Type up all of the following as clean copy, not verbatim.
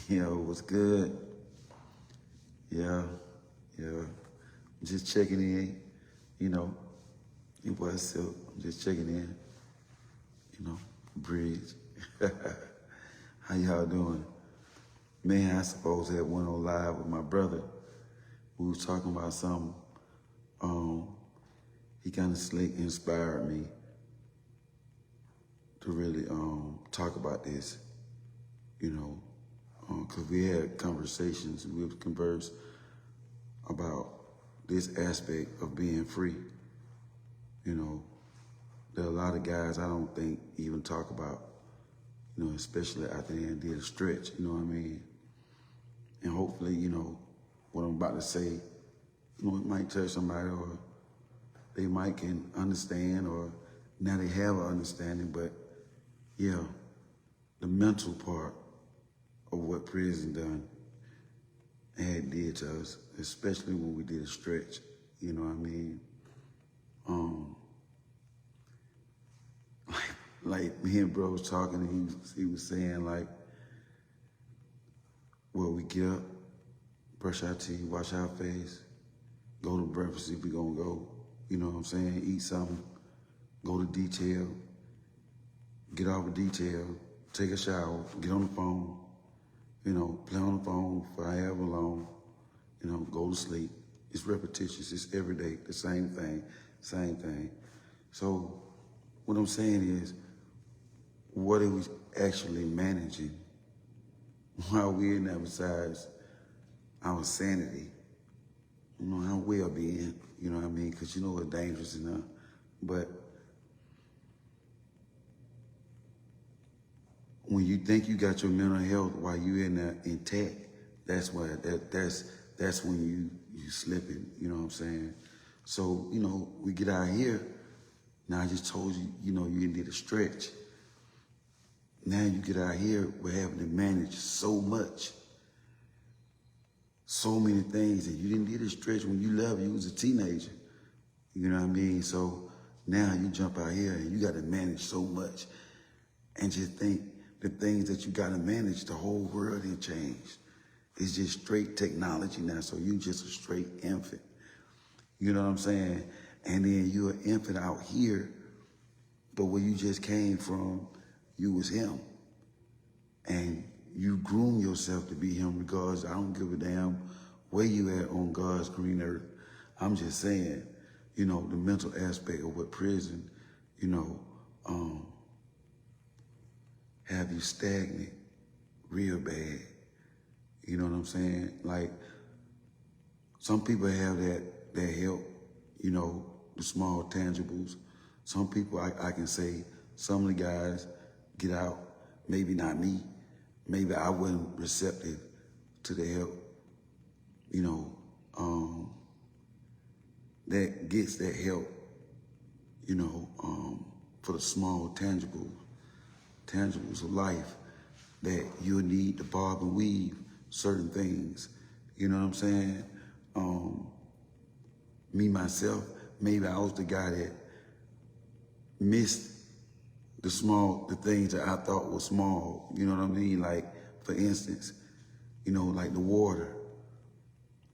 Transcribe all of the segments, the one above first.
What's good? Yeah, yeah. Just checking in, you know. Your boy Silk. I'm just checking in, Bridge. How y'all doing? Man, I suppose that went on live with my brother. We was talking about something. He kind of slick inspired me to really talk about this, because we had conversations, we would converse about this aspect of being free. There are a lot of guys I don't think even talk about, especially after they did a stretch, you know what I mean? And hopefully, what I'm about to say, it might touch somebody, or they might can understand, or now they have an understanding. But yeah, the mental part of what prison done and did to us, especially when we did a stretch, you know what I mean? Like me and bro was talking, and he was saying, like, well, we get up, brush our teeth, wash our face, go to breakfast if we gonna go, you know what I'm saying, eat something, go to detail, get off of detail, take a shower, get on the phone, play on the phone for however long, go to sleep. It's repetitious, it's every day, the same thing. So what I'm saying is, what are we actually managing while we're in there besides our sanity? Our well-being, you know what I mean? Because it's dangerous enough. But when you think you got your mental health while you in there intact, that's when you slipping, you know what I'm saying? So, we get out here. Now I just told you, you did a stretch. Now you get out here, we're having to manage so much, so many things that you didn't do a stretch when you left. You was a teenager, you know what I mean? So now you jump out here and you got to manage so much, and just think the things that you got to manage, the whole world ain't changed. It's just straight technology now. So you just a straight infant, you know what I'm saying? And then you're an infant out here, but where you just came from, you was him. And you groom yourself to be him regardless. I don't give a damn where you at on God's green earth. I'm just saying, the mental aspect of what prison, have you stagnant real bad. You know what I'm saying? Like, some people have that help, the small tangibles. Some people, I can say, some of the guys get out, maybe not me. Maybe I wasn't receptive to the help, that gets that help, for the small tangibles of life that you'll need to bob and weave certain things. You know what I'm saying? Me, myself, maybe I was the guy that missed the things that I thought were small, you know what I mean? Like, for instance, like the water.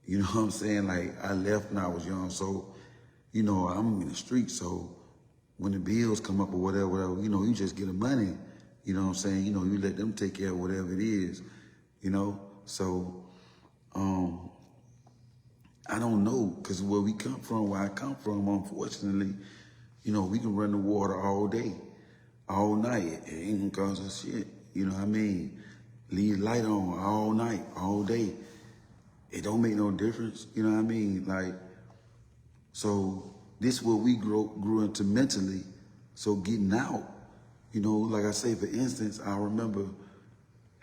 You know what I'm saying? Like, I left when I was young, so, I'm in the street, so when the bills come up or whatever, you just get the money, you know what I'm saying? You let them take care of whatever it is, So, I don't know, because where I come from, unfortunately, we can run the water all day, all night. It ain't gonna cause us shit. You know what I mean? Leave light on all night, all day. It don't make no difference. You know what I mean? Like, so this is what we grew into mentally. So getting out, like I say, for instance, I remember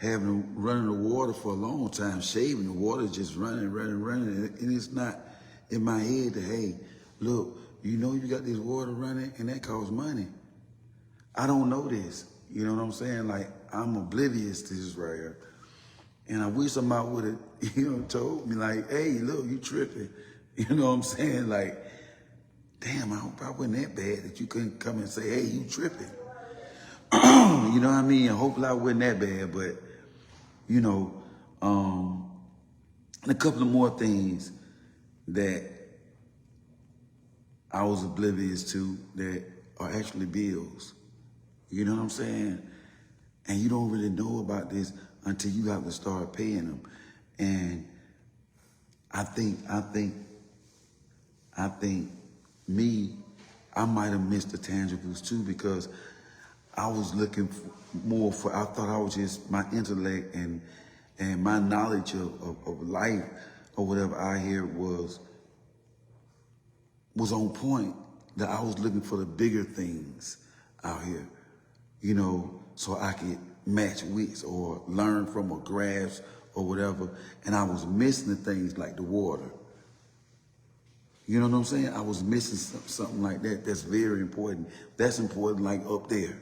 running the water for a long time, shaving the water, just running. And it's not in my head that, hey, look, you got this water running and that costs money. I don't know this. You know what I'm saying? Like, I'm oblivious to this right here. And I wish somebody would have, told me, like, hey, look, you tripping. You know what I'm saying? Like, damn, I hope I wasn't that bad that you couldn't come and say, hey, you tripping. You know what I mean? Hopefully I wasn't that bad, but, And a couple of more things that I was oblivious to that are actually bills. You know what I'm saying? And you don't really know about this until you have to start paying them. And I think me, I might have missed the tangibles too, because I was looking I thought I was just my intellect and my knowledge of life or whatever I hear was on point, that I was looking for the bigger things out here, you know, so I could match wits or learn from or grasp or whatever. And I was missing the things like the water. You know what I'm saying? I was missing something like that. That's very important. That's important, like up there,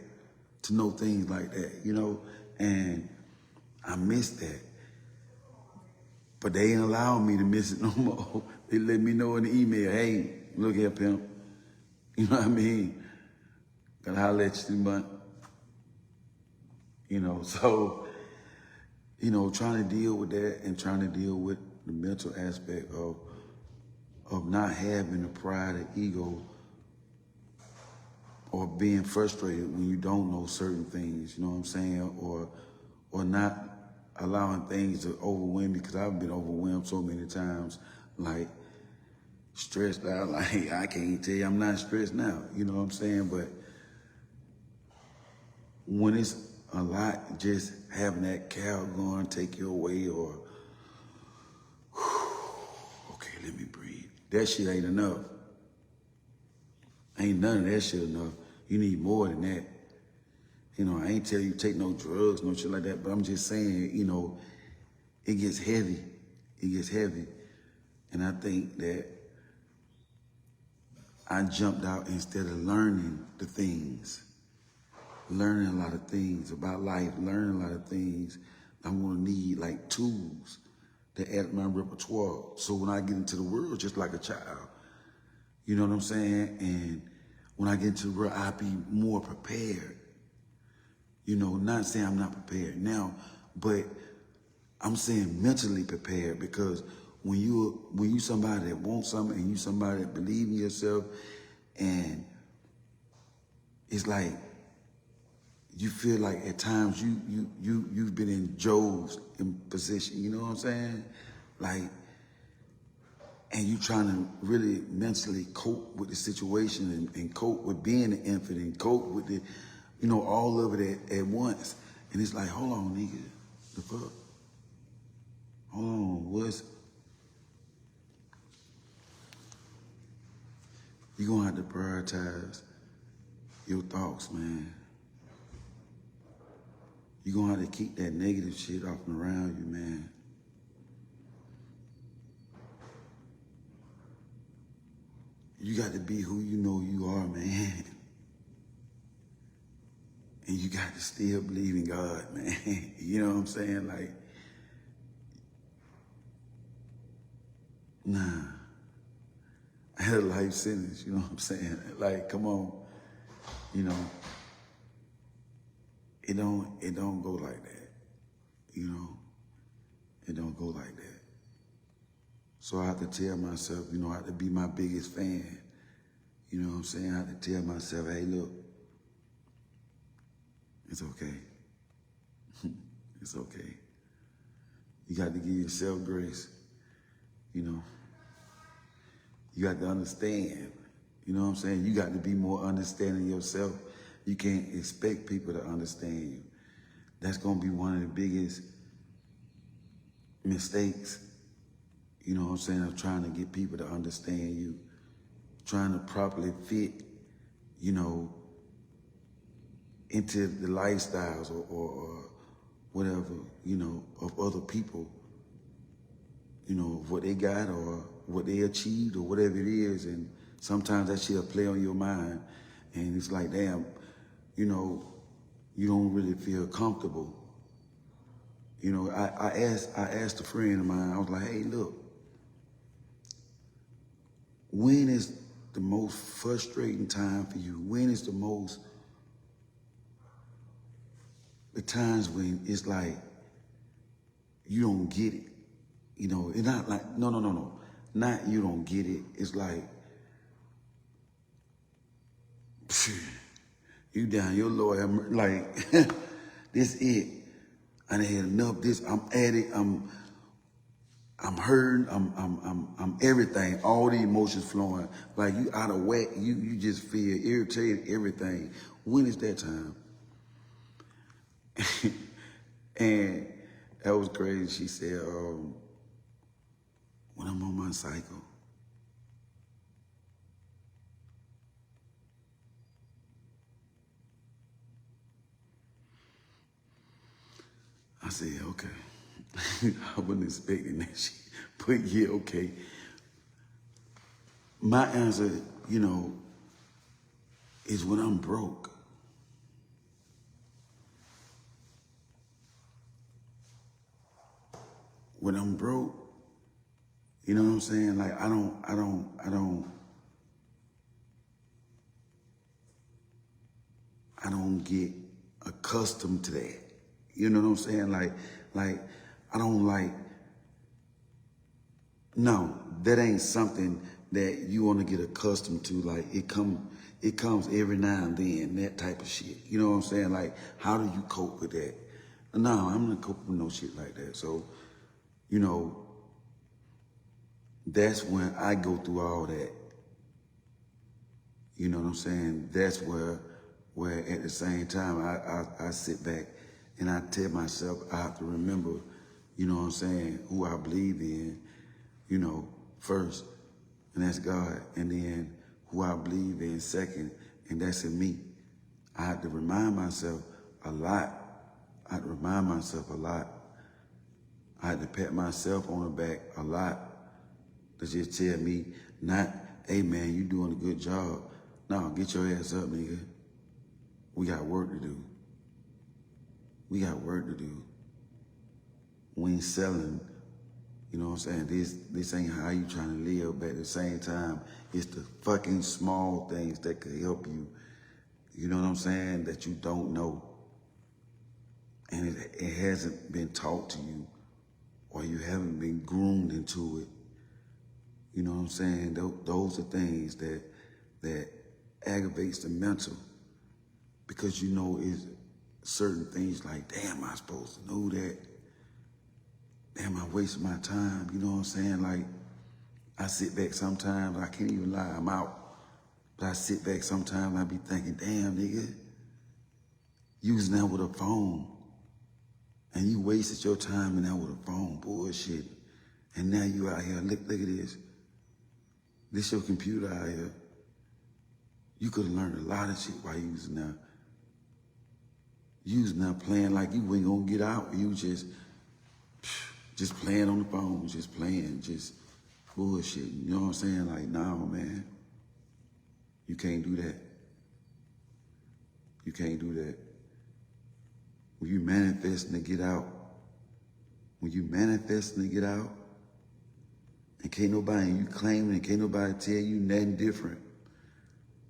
to know things like that, you know? And I missed that. But they ain't allowing me to miss it no more. They let me know in the email, hey, look here, pimp. You know what I mean? Gotta holler at you, but, you know, so, you know, trying to deal with that and trying to deal with the mental aspect of not having the pride or ego or being frustrated when you don't know certain things, you know what I'm saying? Or not allowing things to overwhelm me, because I've been overwhelmed so many times, like stressed out, like I can't tell you I'm not stressed now, you know what I'm saying? But when it's a lot, just having that cow going take you away, or, okay, let me breathe. That shit ain't enough. Ain't none of that shit enough. You need more than that. You know, I ain't tell you take no drugs, no shit like that, but I'm just saying, you know, it gets heavy. It gets heavy. And I think that I jumped out instead of learning the things, learning a lot of things about life, learning a lot of things I'm gonna need, like tools to add to my repertoire. So when I get into the world, just like a child, you know what I'm saying? And when I get into the world, I'll be more prepared. You know, not saying I'm not prepared now, but I'm saying mentally prepared, because when you somebody that wants something and you somebody that believe in yourself, and it's like you feel like at times you've been in Job's position, you know what I'm saying? Like, and you trying to really mentally cope with the situation and cope with being an infant and cope with the, you know, all of it at once. And it's like, hold on, nigga, the fuck? Hold on, you're gonna have to prioritize your thoughts, man. You're gonna have to keep that negative shit off and around you, man. You got to be who you know you are, man. And you got to still believe in God, man. You know what I'm saying? Like, nah. I had a life sentence, you know what I'm saying? Like, come on. You know, it don't go like that. You know? It don't go like that. So I have to tell myself, you know, I have to be my biggest fan. You know what I'm saying? I have to tell myself, hey, look, it's okay. It's okay. You got to give yourself grace. You know, you got to understand. You know what I'm saying? You got to be more understanding yourself. You can't expect people to understand you. That's going to be one of the biggest mistakes, you know what I'm saying, of trying to get people to understand you, trying to properly fit, you know, into the lifestyles or whatever, you know, of other people, you know, what they got or what they achieved or whatever it is. And sometimes that shit'll play on your mind. And it's like, damn, you know, you don't really feel comfortable. You know, I asked a friend of mine, I was like, hey, look, when is the most frustrating time for you? When is the times when it's like you don't get it. You know, it's not like, no. Not you don't get it. It's like, phew, you down your Lord, like, this it. I done had enough. This, I'm addict. I'm hurting. I'm everything. All the emotions flowing. Like you out of whack. You just feel irritated. Everything. When is that time? And that was crazy. She said, when I'm on my cycle. I said, okay. I wasn't expecting that shit. But yeah, okay. My answer, you know, is when I'm broke. When I'm broke, you know what I'm saying? Like I don't get accustomed to that. You know what I'm saying? Like I don't like, no, that ain't something that you want to get accustomed to. Like it comes every now and then, that type of shit. You know what I'm saying? Like, how do you cope with that? No, I'm not coping with no shit like that. So, you know, that's when I go through all that. You know what I'm saying? That's where at the same time I sit back and I tell myself I have to remember, you know what I'm saying, who I believe in, you know, first, and that's God, and then who I believe in second, and that's in me. I have to remind myself a lot. I have to remind myself a lot. I had to pat myself on the back a lot to just tell me, not, hey man, you doing a good job. No, get your ass up, nigga. We got work to do. We got work to do. We ain't selling, you know what I'm saying? This ain't how you trying to live, but at the same time, it's the fucking small things that could help you, you know what I'm saying, that you don't know. And it hasn't been taught to you, or you haven't been groomed into it. You know what I'm saying? Those are things that aggravates the mental, because you know it's certain things like, damn, I supposed to know that. Damn, I wasted my time. You know what I'm saying? Like, I sit back sometimes, I can't even lie, I'm out. But I sit back sometimes, I be thinking, damn, nigga, you was now with a phone. And you wasted your time in there with a phone, bullshit. And now you out here, look at this. This your computer out here. You could have learned a lot of shit while you was now. You was now playing like you ain't gonna get out. You just playing on the phone, just playing, just bullshit. You know what I'm saying? Like, nah, man. You can't do that. You can't do that. When you manifesting to get out, when you manifesting to get out, and can't nobody, you claiming and can't nobody tell you nothing different,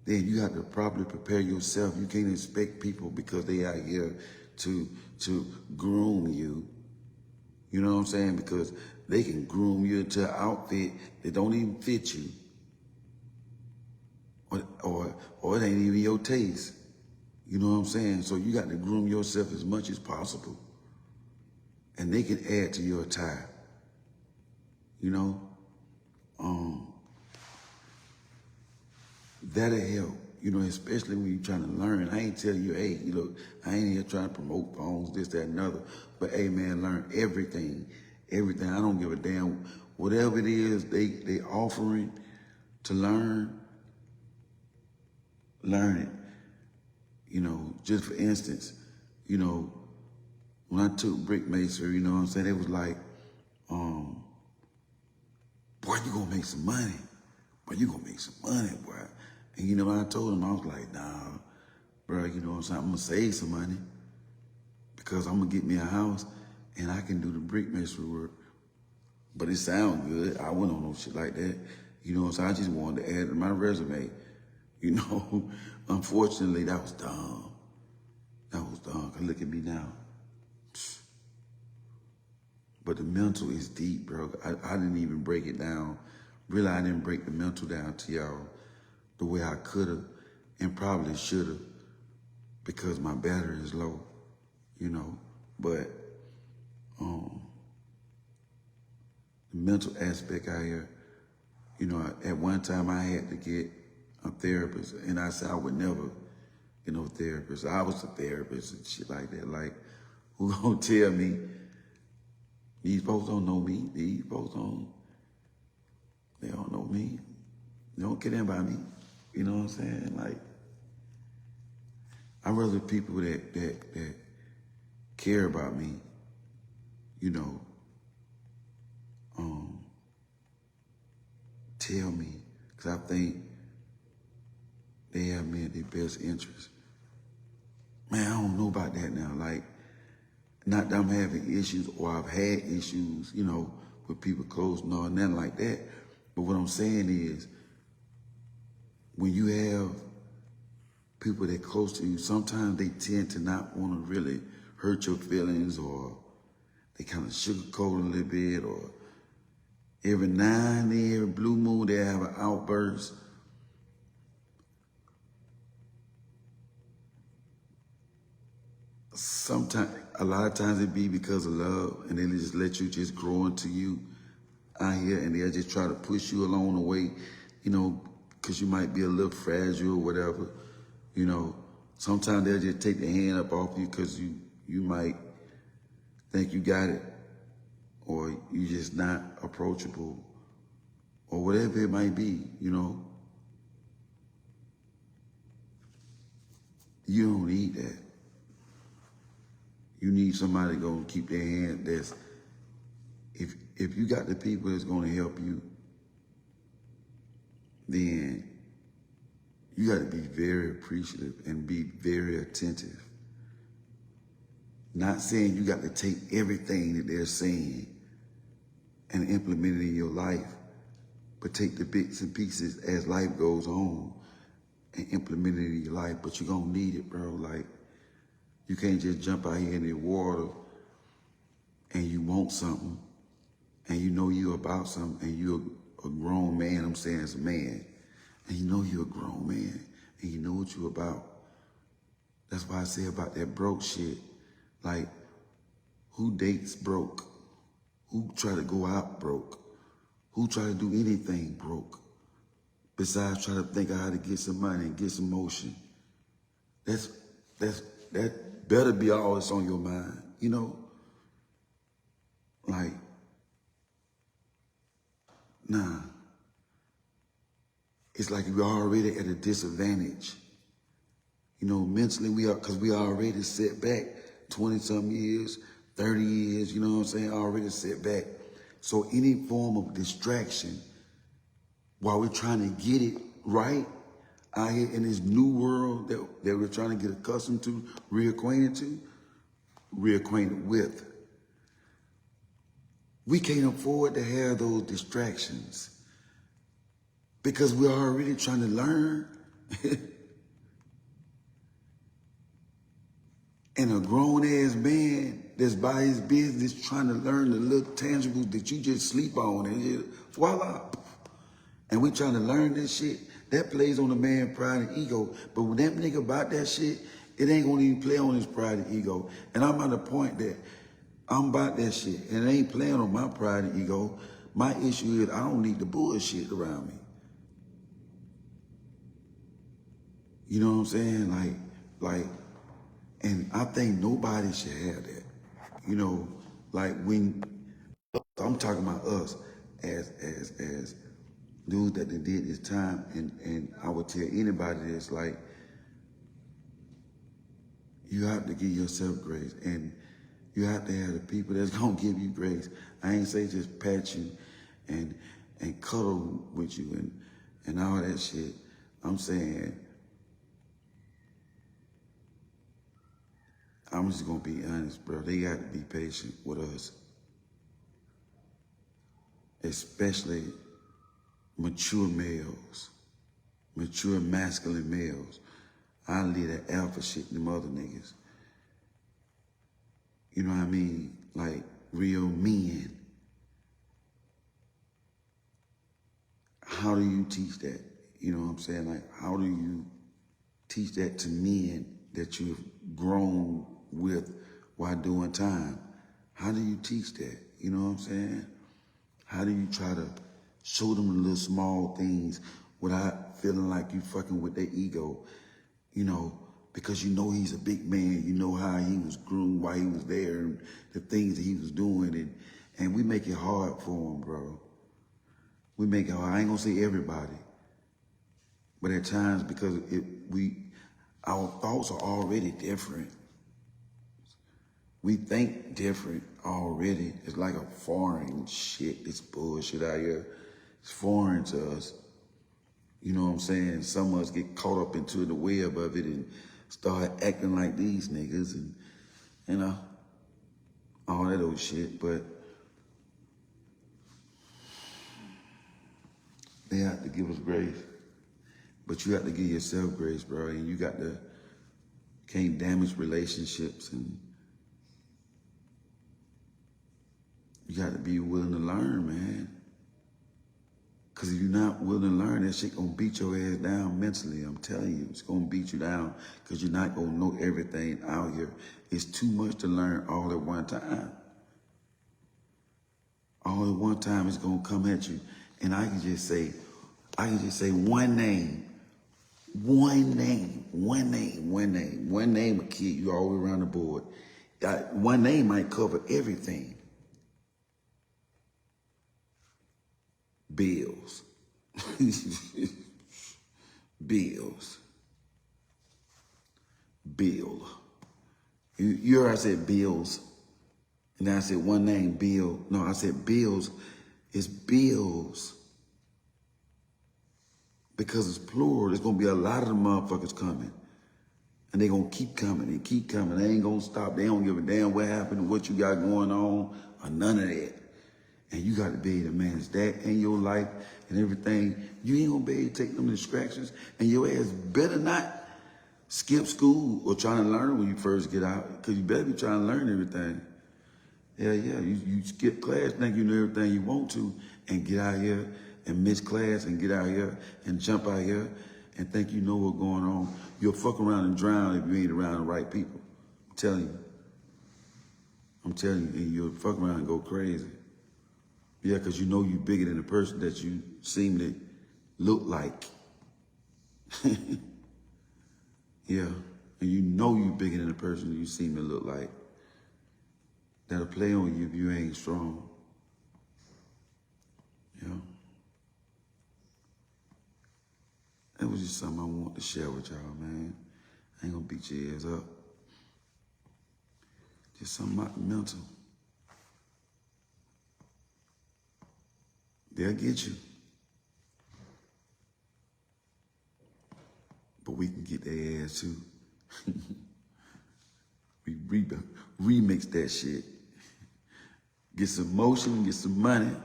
then you have to properly prepare yourself. You can't expect people, because they out here to groom you. You know what I'm saying? Because they can groom you into an outfit that don't even fit you. Or it ain't even your taste. You know what I'm saying? So you got to groom yourself as much as possible. And they can add to your attire. You know? That'll help. You know, especially when you're trying to learn. I ain't telling you, hey, you know, I ain't here trying to promote phones, this, that, and other. But hey, man, learn everything. Everything. I don't give a damn. Whatever it is they offering to learn it. You know, just for instance, you know, when I took brick masonry, you know what I'm saying? It was like, boy, you gonna make some money. Boy, you gonna make some money, boy. And you know what I told him? I was like, nah, bro, you know what I'm saying? I'm gonna save some money, because I'm gonna get me a house and I can do the brick masonry work. But it sounds good. I went on no shit like that. You know what I'm saying? I just wanted to add to my resume. You know, unfortunately, that was dumb. That was dumb. 'Cause look at me now. But the mental is deep, bro. I didn't even break it down. Really, I didn't break the mental down to y'all the way I could have and probably should have because my battery is low, you know. But the mental aspect out here, you know, at one time I had to get a therapist, and I said I would never get no therapist. I was a therapist and shit like that. Like, who gonna tell me, these folks don't know me, these folks they don't know me. They don't care about me. You know what I'm saying? Like, I'd rather people that care about me, you know, tell me, because I think they have me at their best interest. Man, I don't know about that now. Like, not that I'm having issues or I've had issues, you know, with people close, no, nothing like that. But what I'm saying is, when you have people that close to you, sometimes they tend to not want to really hurt your feelings, or they kind of sugarcoat a little bit, or every now and then, every blue moon, they have an outburst. Sometimes, a lot of times it be because of love, and they just let you just grow into you out here, and they'll just try to push you along the way, you know, because you might be a little fragile or whatever, you know. Sometimes they'll just take their hand up off you because you might think you got it, or you just not approachable, or whatever it might be, you know. You don't need that. You need somebody to keep their hand. That's, if you got the people that's gonna help you, then you gotta be very appreciative and be very attentive. Not saying you got to take everything that they're saying and implement it in your life, but take the bits and pieces as life goes on and implement it in your life. But you're gonna need it, bro. Like, you can't just jump out here in the water and you want something and you know you're about something and you're a grown man, I'm saying as a man, and you know you're a grown man and you know what you're about. That's why I say about that broke shit. Like, who dates broke? Who try to go out broke? Who try to do anything broke? Besides try to think of how to get some money and get some motion. That better be all that's on your mind, you know? Like, nah. It's like we're already at a disadvantage. You know, mentally we are, because we already set back 20-something years, 30 years, you know what I'm saying, already set back. So any form of distraction while we're trying to get it right out here in this new world that we're trying to get accustomed to, reacquainted with, we can't afford to have those distractions because we're already trying to learn. And a grown-ass man that's by his business trying to learn the little tangibles that you just sleep on and just, voila. And we trying to learn this shit. That plays on the man's pride and ego. But when that nigga about that shit, it ain't gonna even play on his pride and ego. And I'm at a point that I'm about that shit. And it ain't playing on my pride and ego. My issue is I don't need the bullshit around me. You know what I'm saying? Like, and I think nobody should have that. You know, like when, I'm talking about us as dudes that did this time, and I would tell anybody this, like, you have to give yourself grace, and you have to have the people that's gonna give you grace. I ain't say just pat you and cuddle with you and all that shit. I'm saying, I'm just gonna be honest, bro. They got to be patient with us, especially mature males, mature masculine males. I leave that alpha shit to them other niggas. You know what I mean? Like, real men. How do you teach that? You know what I'm saying? Like, how do you teach that to men that you've grown with while doing time? How do you teach that? You know what I'm saying? How do you try to show them the little small things without feeling like you fucking with their ego? You know, because you know he's a big man. You know how he was groomed while he was there and the things that he was doing. And we make it hard for him, bro. We make it hard. I ain't gonna say everybody. But at times, because our thoughts are already different. We think different already. It's like a foreign shit. This bullshit out here. It's foreign to us. You know what I'm saying? Some of us get caught up into the web of it and start acting like these niggas and, you know, all that old shit. But they have to give us grace. But you have to give yourself grace, bro. And you can't damage relationships, and you got to be willing to learn, man. Because if you're not willing to learn, that shit gonna beat your ass down mentally. I'm telling you, it's gonna beat you down because you're not gonna know everything out here. It's too much to learn all at one time. All at one time it's gonna come at you. And I can just say one name will kill you all the way around the board. One name might cover everything. Bills. Bills. Bill. You heard I said bills. And then I said one name, Bill. No, I said bills. It's bills. Because it's plural, there's going to be a lot of the motherfuckers coming. And they're going to keep coming and keep coming. They ain't going to stop. They don't give a damn what happened, what you got going on, or none of that. And you got to be able to manage that in your life and everything. You ain't going to be able to take them distractions. And your ass better not skip school or trying to learn when you first get out. Because you better be trying to learn everything. Yeah. You skip class, think you know everything you want to, and get out here and miss class and get out here and jump out here and think you know what's going on. You'll fuck around and drown if you ain't around the right people. I'm telling you, and you'll fuck around and go crazy. Yeah, because you know you bigger than the person that you seem to look like. Yeah, and you know you bigger than the person you seem to look like. That'll play on you if you ain't strong. Yeah. That was just something I want to share with y'all, man. I ain't gonna beat your ass up. Just something about the mental. They'll get you. But we can get their ass too. We remix that shit. Get some motion, get some money.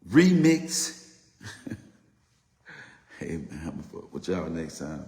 Remix. Hey man, I'm gonna fuck with y'all next time.